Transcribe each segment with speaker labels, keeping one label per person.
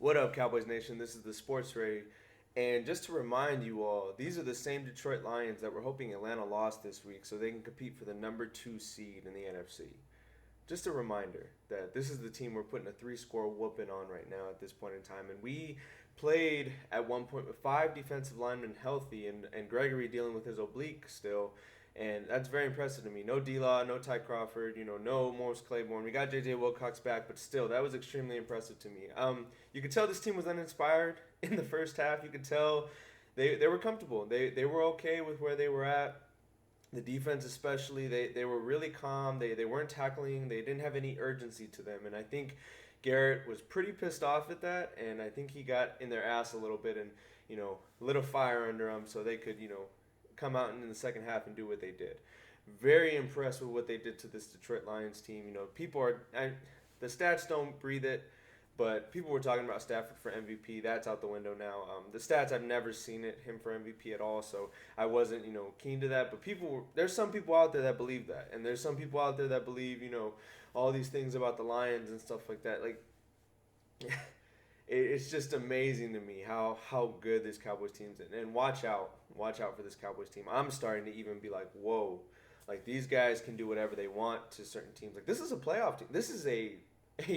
Speaker 1: What up, Cowboys Nation? This is the Sports Ray. And just to remind you all, these are the same Detroit Lions that we're hoping Atlanta lost this week so they can compete for the number 2 seed in the NFC. Just a reminder that this is the team we're putting a three-score whooping on right now at this point in time. And we played at one point with 5 defensive linemen healthy and Gregory dealing with his oblique still. And that's very impressive to me. No D-Law, no Ty Crawford, no Morris Claiborne. We got J.J. Wilcox back, but still, that was extremely impressive to me. You could tell this team was uninspired in the first half. You could tell they were comfortable. They were okay with where they were at. The defense especially, they were really calm. They weren't tackling. They didn't have any urgency to them. And I think Garrett was pretty pissed off at that, and I think he got in their ass a little bit and, lit a fire under them so they could, come out in the second half and do what they did. Very impressed with what they did to this Detroit Lions team. The stats don't breathe it, but people were talking about Stafford for MVP. That's out the window now. The stats, I've never seen him for MVP at all, so I wasn't, keen to that. But there's some people out there that believe that, and there's some people out there that believe, all these things about the Lions and stuff like that. Like, it's just amazing to me how good this Cowboys team's in. And watch out for this Cowboys team. I'm starting to even be like, whoa, like these guys can do whatever they want to certain teams. Like this is a playoff team. This is a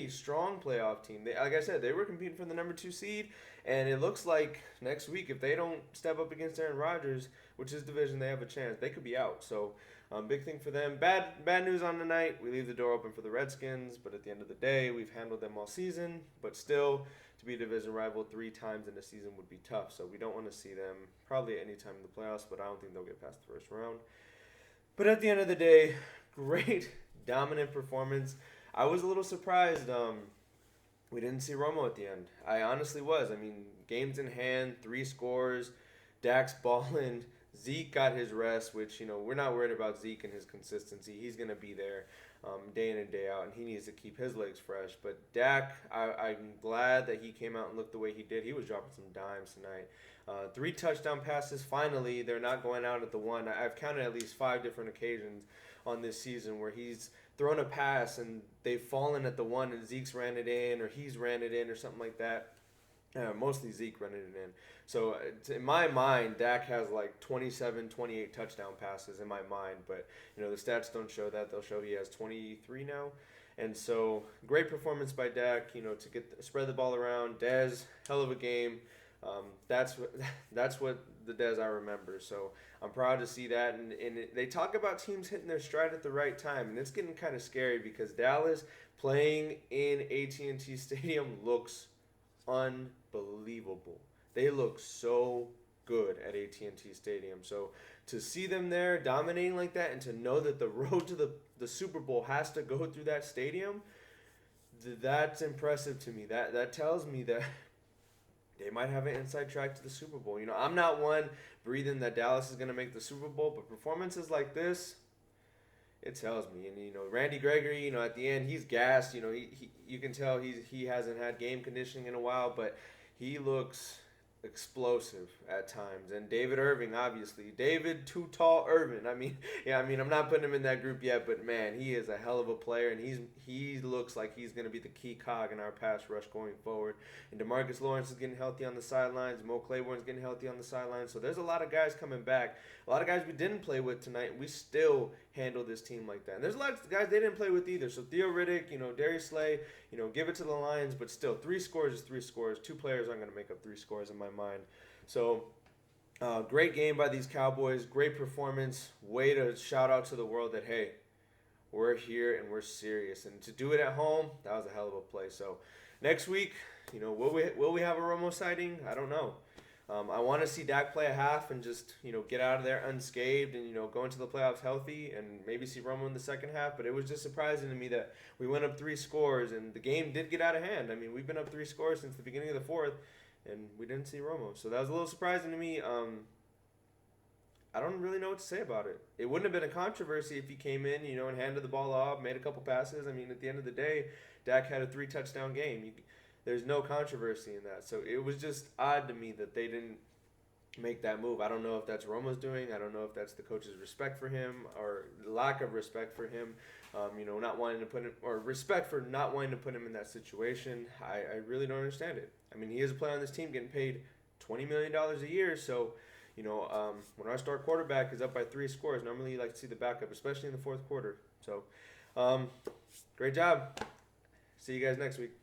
Speaker 1: strong playoff team. Like I said, they were competing for the number 2 seed, and it looks like next week if they don't step up against Aaron Rodgers, which is division, they have a chance. They could be out. So big thing for them. Bad news on the night. We leave the door open for the Redskins, but at the end of the day, we've handled them all season. But still, to be a division rival 3 times in a season would be tough. So we don't want to see them probably at any time in the playoffs, but I don't think they'll get past the first round. But at the end of the day, great, dominant performance. I was a little surprised we didn't see Romo at the end. I honestly was. I mean, games in hand, 3 scores, Dak's balling. Zeke got his rest, which, we're not worried about Zeke and his consistency. He's going to be there day in and day out, and he needs to keep his legs fresh. But Dak, I'm glad that he came out and looked the way he did. He was dropping some dimes tonight. 3 touchdown passes. Finally, they're not going out at the one. I've counted at least 5 different occasions on this season where he's thrown a pass and they've fallen at the one and Zeke's ran it in or he's ran it in or something like that. Mostly Zeke running it in. So in my mind, Dak has like 27, 28 touchdown passes in my mind. But, the stats don't show that. They'll show he has 23 now. And so great performance by Dak, to spread the ball around. Dez, hell of a game. That's what the Dez I remember. So I'm proud to see that. And they talk about teams hitting their stride at the right time. And it's getting kind of scary because Dallas playing in AT&T Stadium looks unbelievable. They look so good at AT&T Stadium. So to see them there dominating like that and to know that the road to the Super Bowl has to go through that stadium, that's impressive to me. That tells me that they might have an inside track to the Super Bowl. I'm not one breathing that Dallas is going to make the Super Bowl, but performances like this, it tells me. And, Randy Gregory, at the end, he's gassed. You can tell he hasn't had game conditioning in a while, but he looks explosive at times. And David Irving, obviously. David Too Tall Irving. I'm not putting him in that group yet, but, man, he is a hell of a player, and he looks like he's going to be the key cog in our pass rush going forward. And DeMarcus Lawrence is getting healthy on the sidelines. Mo Claiborne's getting healthy on the sidelines. So there's a lot of guys coming back. A lot of guys we didn't play with tonight. We still handle this team like that. And there's a lot of guys they didn't play with either. So Theo Riddick, Darius Slay, give it to the Lions. But still, 3 scores is 3 scores. 2 players aren't going to make up 3 scores in my mind. So great game by these Cowboys. Great performance. Way to shout out to the world that, hey, we're here and we're serious. And to do it at home, that was a hell of a play. So next week, will we have a Romo sighting? I don't know. I want to see Dak play a half and just, get out of there unscathed and, go into the playoffs healthy and maybe see Romo in the second half. But it was just surprising to me that we went up 3 scores and the game did get out of hand. I mean, we've been up 3 scores since the beginning of the fourth and we didn't see Romo. So that was a little surprising to me. I don't really know what to say about it. It wouldn't have been a controversy if he came in, and handed the ball off, made a couple passes. I mean, at the end of the day, Dak had a 3-touchdown game. There's no controversy in that. So it was just odd to me that they didn't make that move. I don't know if that's Romo's doing. I don't know if that's the coach's respect for him or lack of respect for him. Not wanting to put him, or respect for not wanting to put him in that situation. I really don't understand it. I mean, he is a player on this team getting paid $20 million a year, so. When our star quarterback is up by 3 scores, normally you like to see the backup, especially in the fourth quarter. So, great job. See you guys next week.